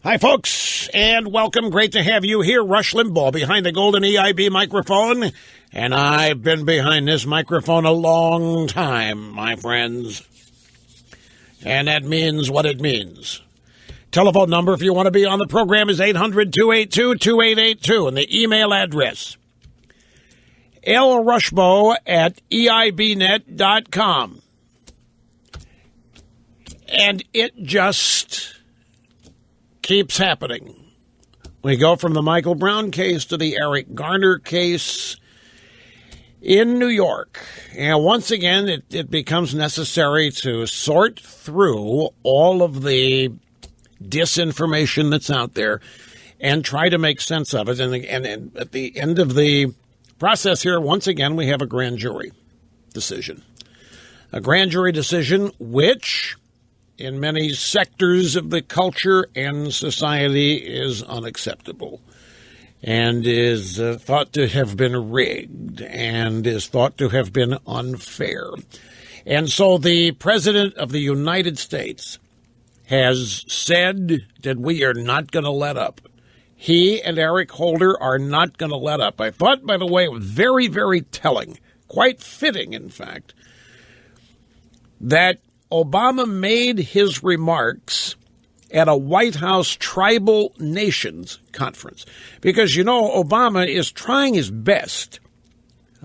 Hi, folks, and welcome. Great to have you here. Rush Limbaugh behind the golden EIB microphone. And I've been behind this microphone a long time, my friends. And that means what it means. Telephone number, if you want to be on the program, is 800-282-2882. And the email address, lrushbo@eibnet.com. And it just keeps happening. We go from the Michael Brown case to the Eric Garner case in New York. And once again, it becomes necessary to sort through all of the disinformation that's out there and try to make sense of it. And at the end of the process here, once again, we have a grand jury decision. A grand jury decision which, in many sectors of the culture and society, is unacceptable and is thought to have been rigged and is thought to have been unfair. And so the President of the United States has said that we are not going to let up. He and Eric Holder are not going to let up. I thought, by the way, it was very, very telling, quite fitting, in fact, that Obama made his remarks at a White House Tribal Nations conference. Because, you know, Obama is trying his best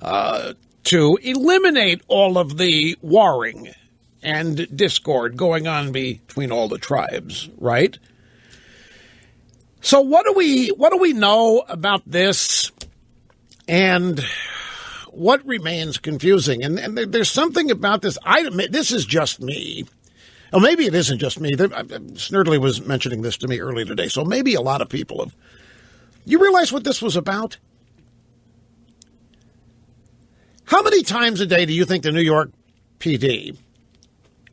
to eliminate all of the warring and discord going on between all the tribes, right? So what do we know about this, and what remains confusing? And there's something about this. This is just me. Well, maybe it isn't just me. Snerdley was mentioning this to me earlier today, so maybe a lot of people have. You realize what this was about? How many times a day do you think the New York PD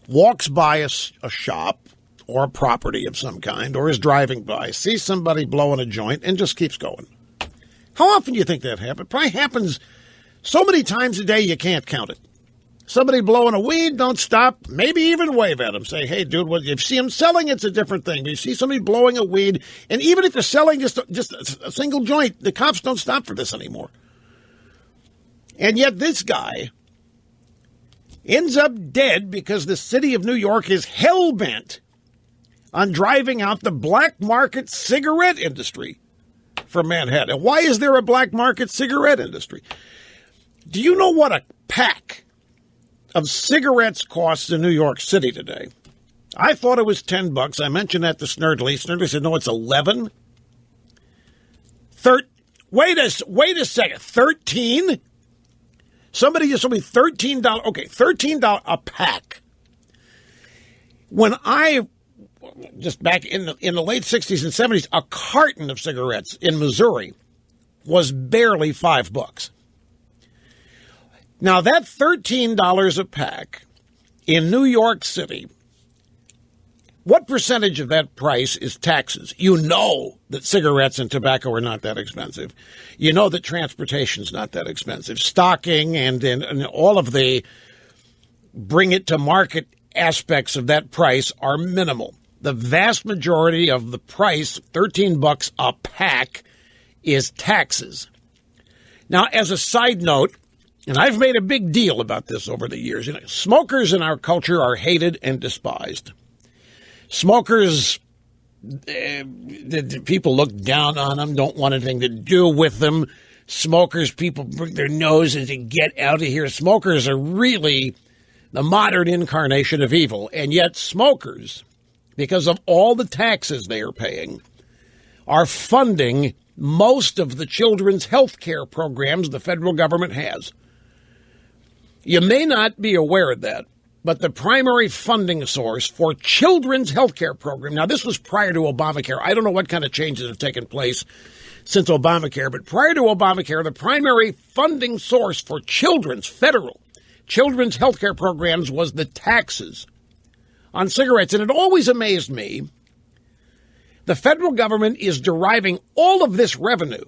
walks by a shop or a property of some kind, or is driving by, sees somebody blowing a joint, and just keeps going? How often do you think that happens? It probably happens so many times a day you can't count it. Somebody blowing a weed, don't stop. Maybe even wave at them. Say, hey, dude, if you see them selling, it's a different thing. But you see somebody blowing a weed, and even if you're selling just a single joint, the cops don't stop for this anymore. And yet this guy ends up dead because the city of New York is hell-bent on driving out the black market cigarette industry from Manhattan. Why is there a black market cigarette industry? Do you know what a pack of cigarettes costs in New York City today? I thought it was $10. I mentioned that to Snerdley. Snerdley said, no, it's 11. Wait a second. 13? Somebody just told me $13. Okay, $13 a pack. When just back in the late 60s and 70s, a carton of cigarettes in Missouri was barely $5. Now, that $13 a pack in New York City, what percentage of that price is taxes? You know that cigarettes and tobacco are not that expensive. You know that transportation's not that expensive. Stocking and all of the bring it to market aspects of that price are minimal. The vast majority of the price, $13 a pack, is taxes. Now, as a side note, and I've made a big deal about this over the years, smokers in our culture are hated and despised. Smokers, people look down on them, don't want anything to do with them. Smokers, people bring their noses and get out of here. Smokers are really the modern incarnation of evil. And yet smokers, because of all the taxes they are paying, are funding most of the children's health care programs the federal government has. You may not be aware of that, but the primary funding source for children's health care program, now this was prior to Obamacare. I don't know what kind of changes have taken place since Obamacare, but prior to Obamacare, the primary funding source for federal children's health care programs was the taxes on cigarettes. And it always amazed me. The federal government is deriving all of this revenue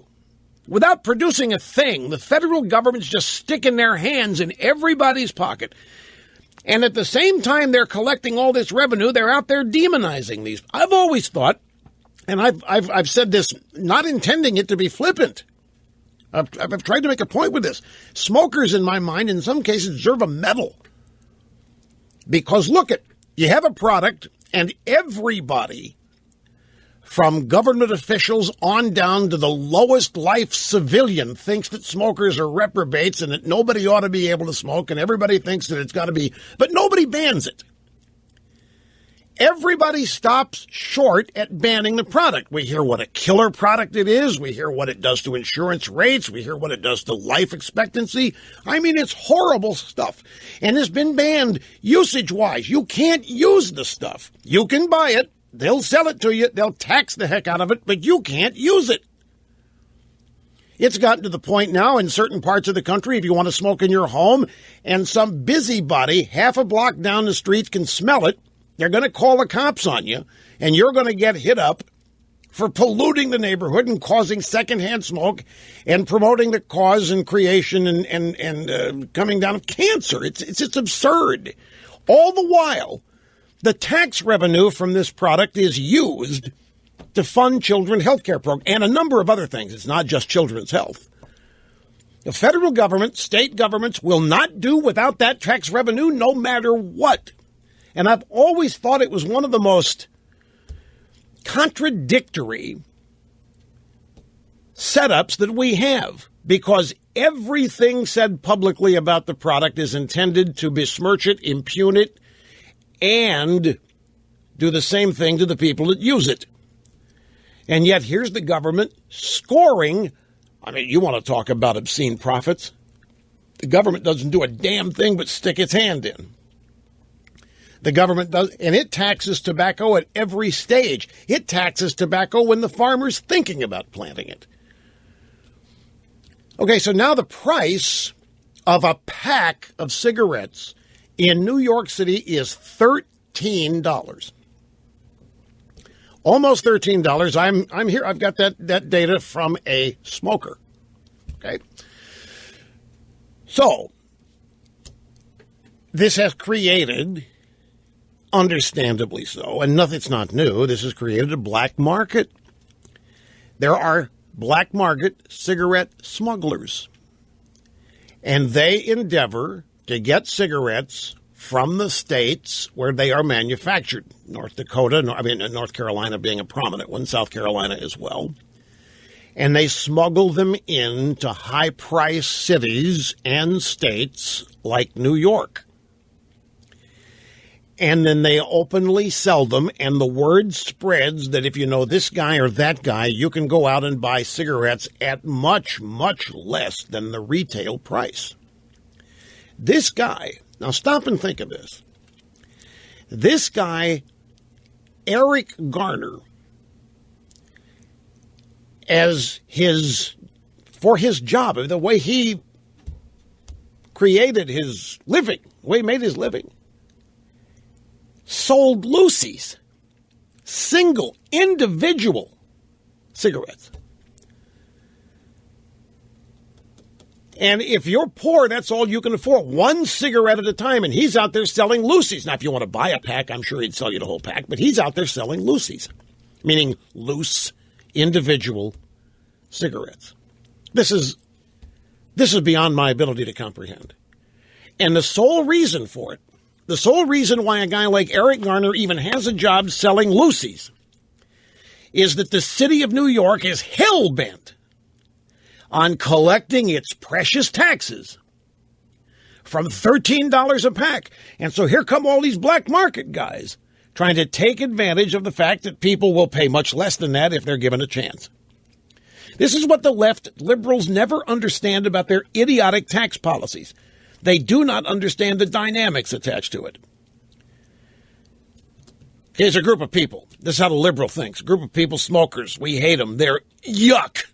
without producing a thing. The federal government's just sticking their hands in everybody's pocket. And at the same time they're collecting all this revenue, they're out there demonizing these. I've always thought and I've said this, not intending it to be flippant. I've tried to make a point with this. Smokers, in my mind, in some cases, deserve a medal. Because look you have a product, and everybody, from government officials on down to the lowest life civilian, thinks that smokers are reprobates and that nobody ought to be able to smoke, and everybody thinks that it's got to be, but nobody bans it. Everybody stops short at banning the product. We hear what a killer product it is. We hear what it does to insurance rates. We hear what it does to life expectancy. I mean, it's horrible stuff. And it's been banned usage-wise. You can't use the stuff. You can buy it. They'll sell it to you. They'll tax the heck out of it, but you can't use it. It's gotten to the point now in certain parts of the country, if you want to smoke in your home and some busybody half a block down the street can smell it, they're going to call the cops on you, and you're going to get hit up for polluting the neighborhood and causing secondhand smoke and promoting the cause and creation and coming down of cancer. It's absurd. All the while, the tax revenue from this product is used to fund children's health care programs and a number of other things. It's not just children's health. The federal government, state governments will not do without that tax revenue no matter what. And I've always thought it was one of the most contradictory setups that we have, because everything said publicly about the product is intended to besmirch it, impugn it, and do the same thing to the people that use it. And yet here's the government scoring. I mean, you want to talk about obscene profits? The government doesn't do a damn thing but stick its hand in. The government does, and it taxes tobacco at every stage. It taxes tobacco when the farmer's thinking about planting it. Okay, so now the price of a pack of cigarettes in New York City is $13. Almost $13. I'm here. I've got that data from a smoker. Okay. So this has created, understandably so, and it's not new, this has created a black market. There are black market cigarette smugglers, and they endeavor to get cigarettes from the states where they are manufactured. North Carolina being a prominent one, South Carolina as well. And they smuggle them into high-price cities and states like New York. And then they openly sell them, and the word spreads that if you know this guy or that guy, you can go out and buy cigarettes at much, much less than the retail price. This guy, now stop and think of this. This guy, Eric Garner, for his job, the way he created his living, the way he made his living, sold Lucy's, single, individual cigarettes. And if you're poor, that's all you can afford, one cigarette at a time, and he's out there selling Lucy's. Now, if you want to buy a pack, I'm sure he'd sell you the whole pack, but he's out there selling Lucy's, meaning loose, individual cigarettes. This is beyond my ability to comprehend. And the sole reason for it, the sole reason why a guy like Eric Garner even has a job selling Lucy's, is that the city of New York is hell-bent on collecting its precious taxes from $13 a pack. And so here come all these black market guys trying to take advantage of the fact that people will pay much less than that if they're given a chance. This is what the left liberals never understand about their idiotic tax policies. They do not understand the dynamics attached to it. Here's a group of people. This is how the liberal thinks. A group of people, smokers. We hate them. They're yuck.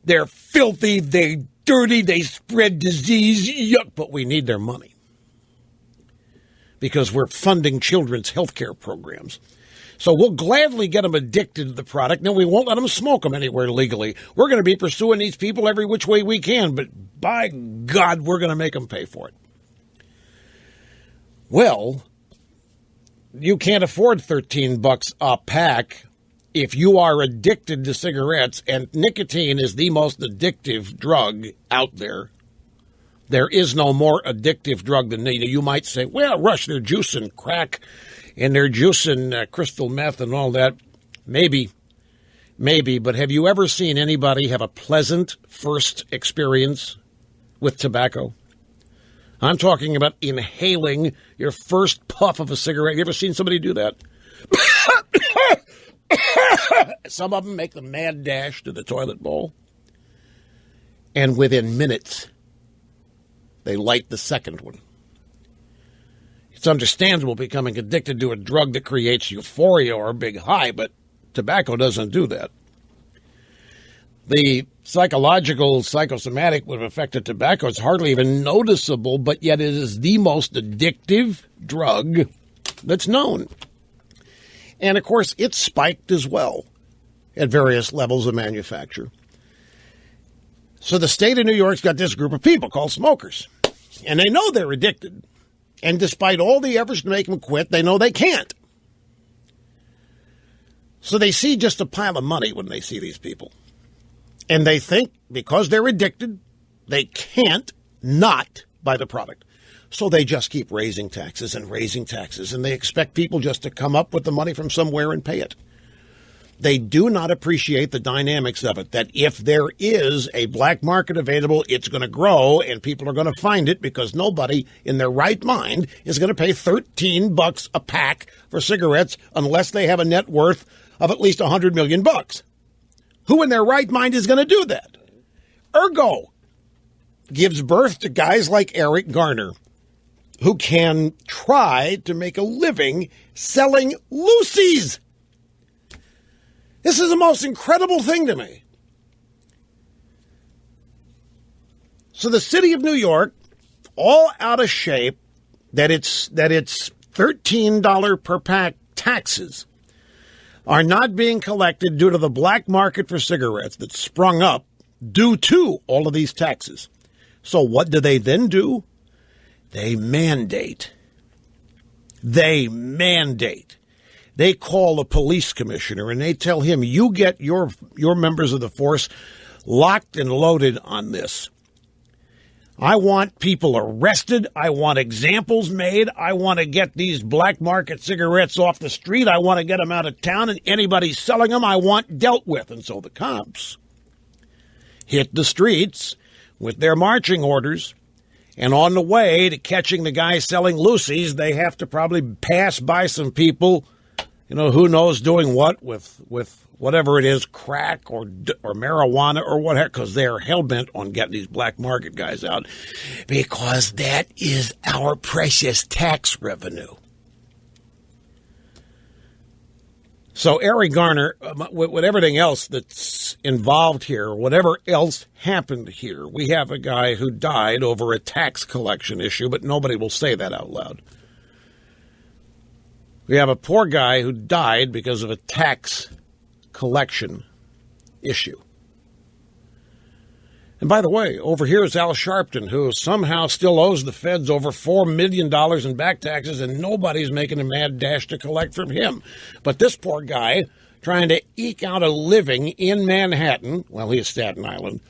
They're filthy. They're dirty. They spread disease. Yuck. But we need their money because we're funding children's health care programs. So we'll gladly get them addicted to the product. No, we won't let them smoke them anywhere legally. We're going to be pursuing these people every which way we can, but by God, we're going to make them pay for it. Well, you can't afford $13 a pack if you are addicted to cigarettes, and nicotine is the most addictive drug out there, there is no more addictive drug than nicotine. You might say, well, Rush, they're juicing crack and they're juicing crystal meth and all that. Maybe, but have you ever seen anybody have a pleasant first experience with tobacco? I'm talking about inhaling your first puff of a cigarette. You ever seen somebody do that? Some of them make the mad dash to the toilet bowl, and within minutes, they light the second one. It's understandable becoming addicted to a drug that creates euphoria or a big high, but tobacco doesn't do that. The psychological, psychosomatic effect of tobacco is hardly even noticeable, but yet it is the most addictive drug that's known. And, of course, it's spiked as well at various levels of manufacture. So the state of New York's got this group of people called smokers, and they know they're addicted. And despite all the efforts to make them quit, they know they can't. So they see just a pile of money when they see these people. And they think because they're addicted, they can't not buy the product. So they just keep raising taxes, and they expect people just to come up with the money from somewhere and pay it. They do not appreciate the dynamics of it, that if there is a black market available, it's going to grow, and people are going to find it because nobody in their right mind is going to pay $13 a pack for cigarettes unless they have a net worth of at least $100 million. Who in their right mind is going to do that? Ergo gives birth to guys like Eric Garner, who can try to make a living selling loosies. This is the most incredible thing to me. So the city of New York, all out of shape, that it's $13 per pack taxes are not being collected due to the black market for cigarettes that sprung up due to all of these taxes. So what do they then do? They mandate. They call the police commissioner and they tell him, you get your members of the force locked and loaded on this. I want people arrested. I want examples made. I want to get these black market cigarettes off the street. I want to get them out of town, and anybody selling them I want dealt with. And so the cops hit the streets with their marching orders. And on the way to catching the guy selling loosies, they have to probably pass by some people, who knows doing what with whatever it is, crack or marijuana or whatever, because they are hell-bent on getting these black market guys out, because that is our precious tax revenue. So Eric Garner, with everything else that's involved here, whatever else happened here, we have a guy who died over a tax collection issue, but nobody will say that out loud. We have a poor guy who died because of a tax collection issue. And by the way, over here is Al Sharpton, who somehow still owes the feds over $4 million in back taxes, and nobody's making a mad dash to collect from him. But this poor guy, trying to eke out a living in Manhattan, well, he is Staten Island,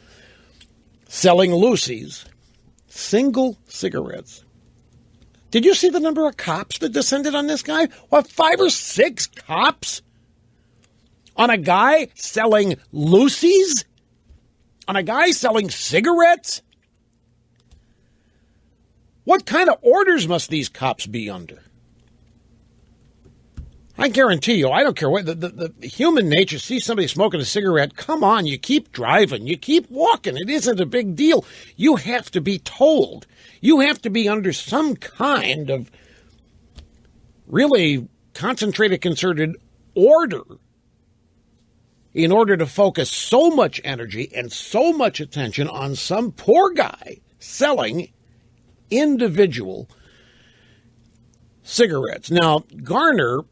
selling loosies, single cigarettes. Did you see the number of cops that descended on this guy? What, 5 or 6 cops on a guy selling loosies? On a guy selling cigarettes? What kind of orders must these cops be under? I guarantee you, I don't care what, the human nature, see somebody smoking a cigarette, come on, you keep driving, you keep walking. It isn't a big deal. You have to be told. You have to be under some kind of really concentrated, concerted order in order to focus so much energy and so much attention on some poor guy selling individual cigarettes. Now, Garner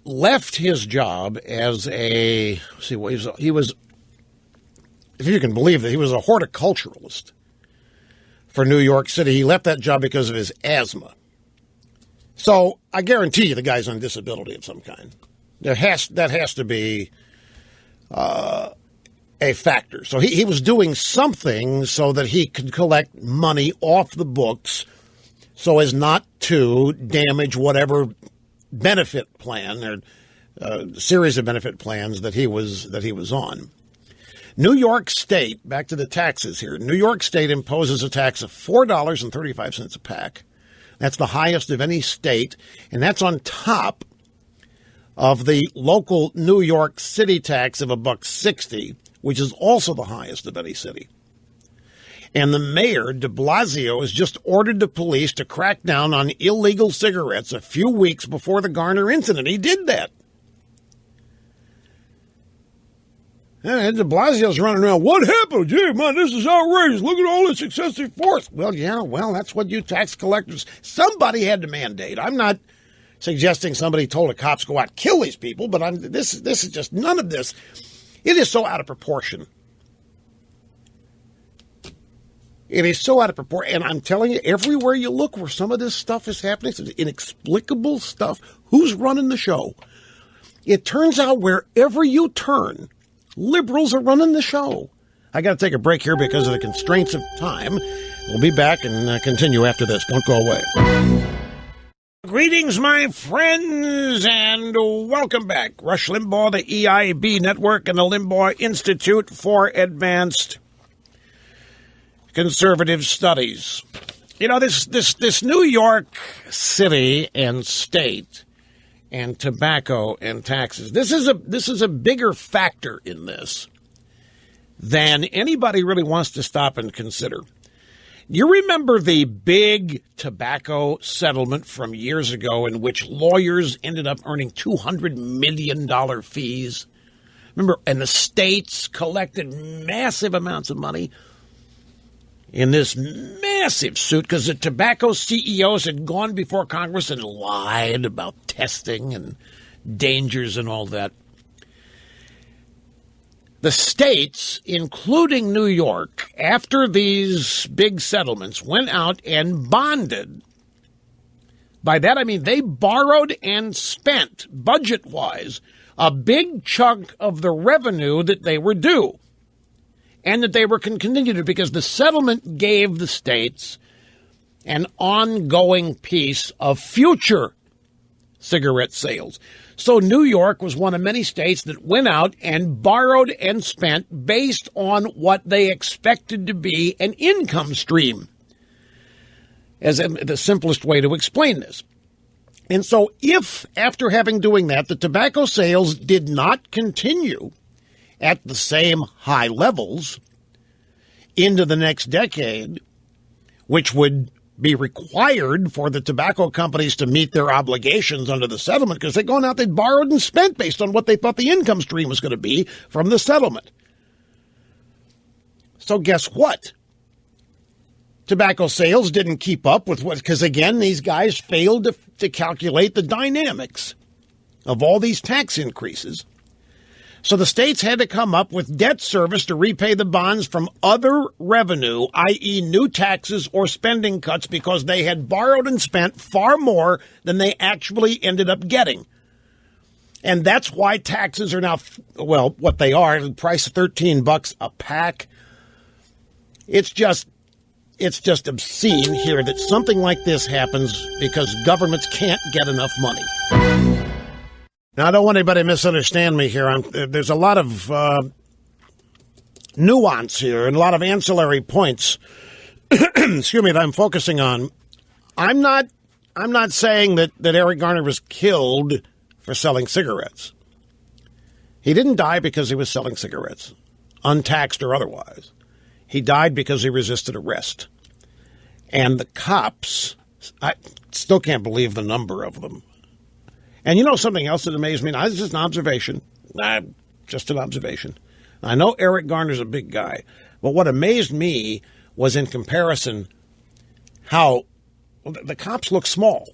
left his job as he was, if you can believe it, he was a horticulturalist for New York City. He left that job because of his asthma. So I guarantee you the guy's on disability of some kind. That has to be a factor. So he was doing something so that he could collect money off the books so as not to damage whatever benefit plan or series of benefit plans that he was on. New York State, back to the taxes here. New York State imposes a tax of $4.35 a pack. That's the highest of any state, and that's on top of the local New York City tax of $1.60, which is also the highest of any city. And the mayor, de Blasio, has just ordered the police to crack down on illegal cigarettes a few weeks before the Garner incident. He did that. And de Blasio's running around, what happened? Gee, man, this is outrageous. Look at all this excessive force. Well, that's what you tax collectors, somebody had to mandate. I'm not suggesting somebody told the cops go out and kill these people, but this is just none of this. It is so out of proportion. It is so out of proportion. And I'm telling you, everywhere you look where some of this stuff is happening, some inexplicable stuff, who's running the show? It turns out wherever you turn, liberals are running the show. I got to take a break here because of the constraints of time. We'll be back and continue after this. Don't go away. Greetings, my friends, and welcome back. Rush Limbaugh, the EIB Network, and the Limbaugh Institute for Advanced Conservative Studies. You know, this New York City and state and tobacco and taxes, this is a bigger factor in this than anybody really wants to stop and consider. You remember the big tobacco settlement from years ago in which lawyers ended up earning $200 million fees? Remember, and the states collected massive amounts of money in this massive suit because the tobacco CEOs had gone before Congress and lied about testing and dangers and all that. The states, including New York, after these big settlements, went out and bonded. By that, I mean they borrowed and spent, budget-wise, a big chunk of the revenue that they were due and that they were continuing to, because the settlement gave the states an ongoing piece of future cigarette sales. So New York was one of many states that went out and borrowed and spent based on what they expected to be an income stream, as the simplest way to explain this. And so if, after having doing that, the tobacco sales did not continue at the same high levels into the next decade, which would be required for the tobacco companies to meet their obligations under the settlement, because they'd gone out, they'd borrowed and spent based on what they thought the income stream was going to be from the settlement. So guess what? Tobacco sales didn't keep up with what, because again, these guys failed to calculate the dynamics of all these tax increases. So the states had to come up with debt service to repay the bonds from other revenue, i.e. new taxes or spending cuts, because they had borrowed and spent far more than they actually ended up getting. And that's why taxes are now, well, what they are, the price of $13 a pack. It's just obscene here that something like this happens because governments can't get enough money. Now, I don't want anybody to misunderstand me here. There's a lot of nuance here and a lot of ancillary points, excuse me, that I'm focusing on. I'm not saying that Eric Garner was killed for selling cigarettes. He didn't die because he was selling cigarettes, untaxed or otherwise. He died because he resisted arrest. And the cops, I still can't believe the number of them. And you know something else that amazed me? Now, this is an observation. Just an observation. I know Eric Garner's a big guy, but what amazed me was in comparison how the cops look small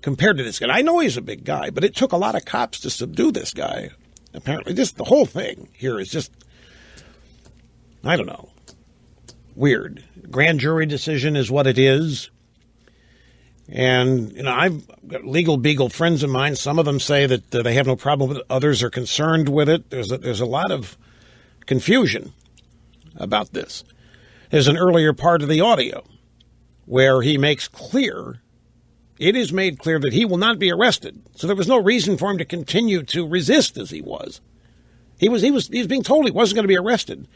compared to this guy. I know he's a big guy, but it took a lot of cops to subdue this guy. Apparently, the whole thing here is just, I don't know, weird. Grand jury decision is what it is. And, I've got legal beagle friends of mine. Some of them say that they have no problem with it. Others are concerned with it. There's a lot of confusion about this. There's an earlier part of the audio where he makes clear, it is made clear that he will not be arrested. So there was no reason for him to continue to resist as he was. He was being told he wasn't going to be arrested.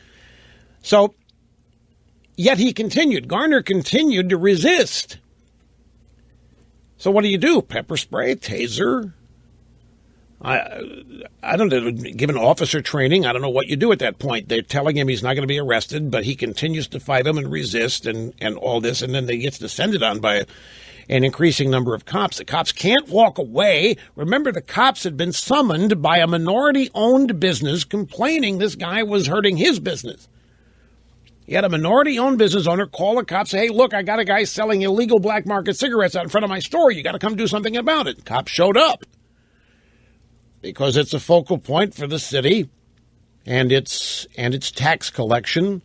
So, yet he continued. Garner continued to resist. So what do? Pepper spray, taser? I don't know, given officer training, I don't know what you do at that point. They're telling him he's not going to be arrested, but he continues to fight them and resist and all this, and then he gets descended on by an increasing number of cops. The cops can't walk away. Remember, the cops had been summoned by a minority-owned business complaining this guy was hurting his business. He had a minority-owned business owner call the cops, say, hey, look, I got a guy selling illegal black market cigarettes out in front of my store. You got to come do something about it. Cops showed up because it's a focal point for the city and its tax collection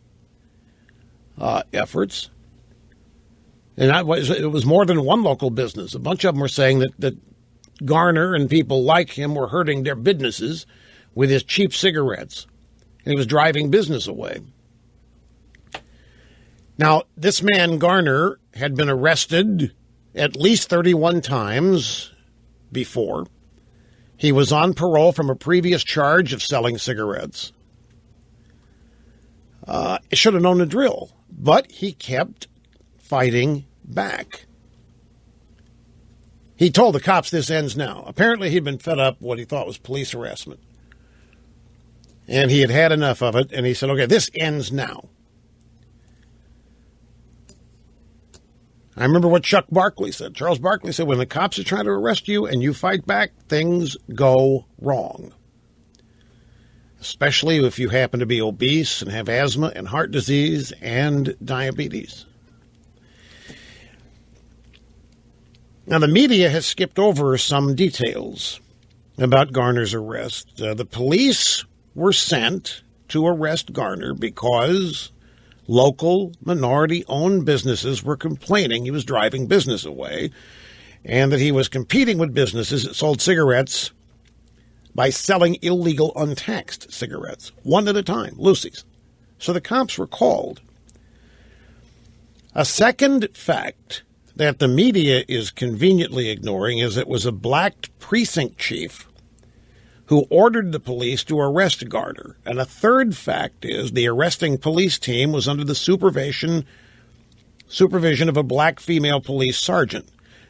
efforts. And it was more than one local business. A bunch of them were saying that Garner and people like him were hurting their businesses with his cheap cigarettes, and he was driving business away. Now, this man, Garner, had been arrested at least 31 times before. He was on parole from a previous charge of selling cigarettes. He should have known the drill, but he kept fighting back. He told the cops this ends now. Apparently, he'd been fed up with what he thought was police harassment. And he had had enough of it, and he said, okay, this ends now. I remember what Chuck Barkley said. Charles Barkley said, when the cops are trying to arrest you and you fight back, things go wrong. Especially if you happen to be obese and have asthma and heart disease and diabetes. Now, the media has skipped over some details about Garner's arrest. The police were sent to arrest Garner because local minority-owned businesses were complaining he was driving business away and that he was competing with businesses that sold cigarettes by selling illegal untaxed cigarettes, one at a time, loosies. So the cops were called. A second fact that the media is conveniently ignoring is it was a black precinct chief who ordered the police to arrest Garner. And a third fact is the arresting police team was under the supervision of a black female police sergeant.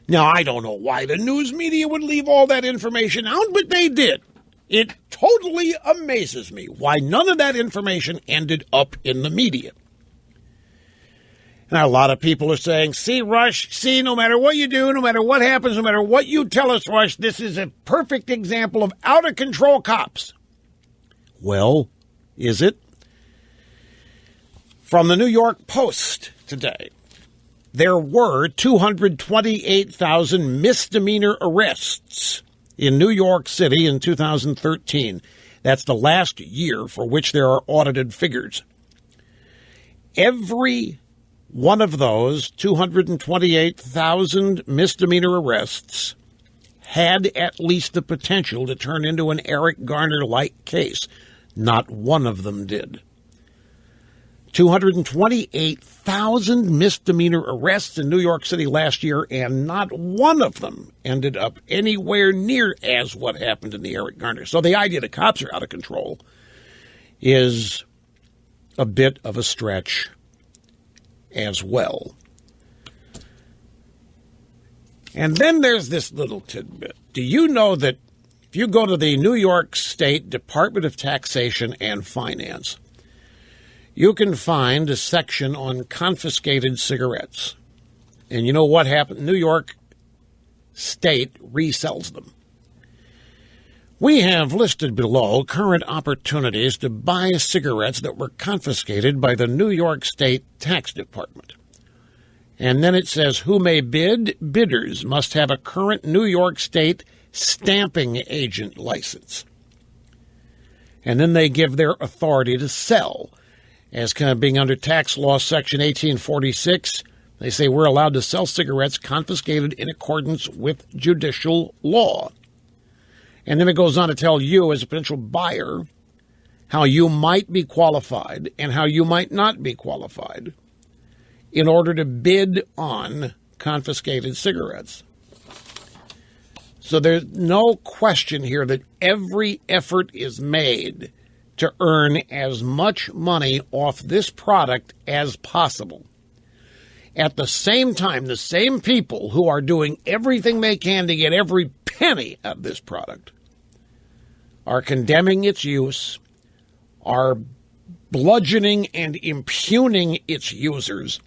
Now, I don't know why the news media would leave all that information out, but they did. It totally amazes me why none of that information ended up in the media. And a lot of people are saying, see, Rush, see, no matter what you do, no matter what happens, no matter what you tell us, Rush, this is a perfect example of out-of-control cops. Well, is it? From the New York Post today, there were 228,000 misdemeanor arrests in New York City in 2013. That's the last year for which there are audited figures. Every one of those 228,000 misdemeanor arrests had at least the potential to turn into an Eric Garner-like case. Not one of them did. 228,000 misdemeanor arrests in New York City last year, and not one of them ended up anywhere near as what happened in the Eric Garner. So the idea that cops are out of control is a bit of a stretch as well. And then there's this little tidbit. Do you know that if you go to the New York State Department of Taxation and Finance, you can find a section on confiscated cigarettes. And you know what happened? New York State resells them. We have listed below current opportunities to buy cigarettes that were confiscated by the New York State Tax Department. And then it says, who may bid? Bidders must have a current New York State stamping agent license. And then they give their authority to sell as kind of being under tax law section 1846, They say we're allowed to sell cigarettes confiscated in accordance with judicial law. And then it goes on to tell you as a potential buyer how you might be qualified and how you might not be qualified in order to bid on confiscated cigarettes. So there's no question here that every effort is made to earn as much money off this product as possible. At the same time, the same people who are doing everything they can to get every penny of this product are condemning its use, are bludgeoning and impugning its users,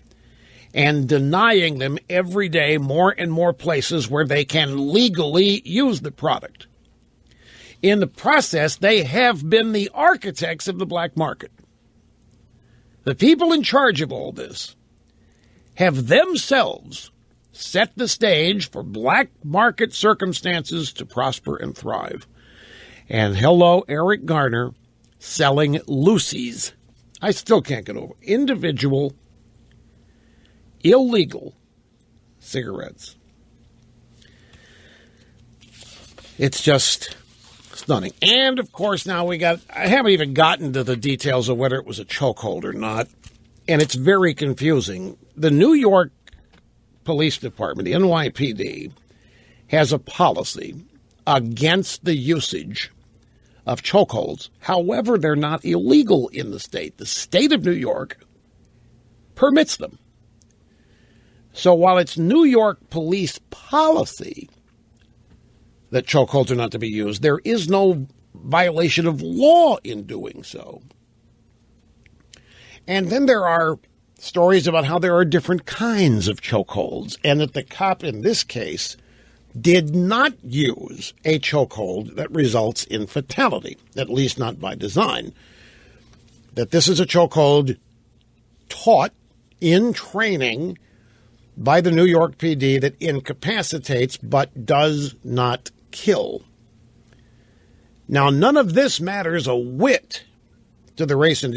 and denying them every day more and more places where they can legally use the product. In the process, they have been the architects of the black market. The people in charge of all this have themselves set the stage for black market circumstances to prosper and thrive. And hello, Eric Garner selling Lucy's. I still can't get over individual, illegal cigarettes. It's just stunning. And, of course, now I haven't even gotten to the details of whether it was a chokehold or not, and it's very confusing. The New York Police Department, the NYPD, has a policy against the usage of chokeholds. However, they're not illegal in the state. The state of New York permits them. So while it's New York police policy that chokeholds are not to be used, there is no violation of law in doing so. And then there are stories about how there are different kinds of chokeholds, and that the cop in this case did not use a chokehold that results in fatality, at least not by design. That this is a chokehold taught in training by the New York PD that incapacitates but does not kill. Now, none of this matters a whit to the race and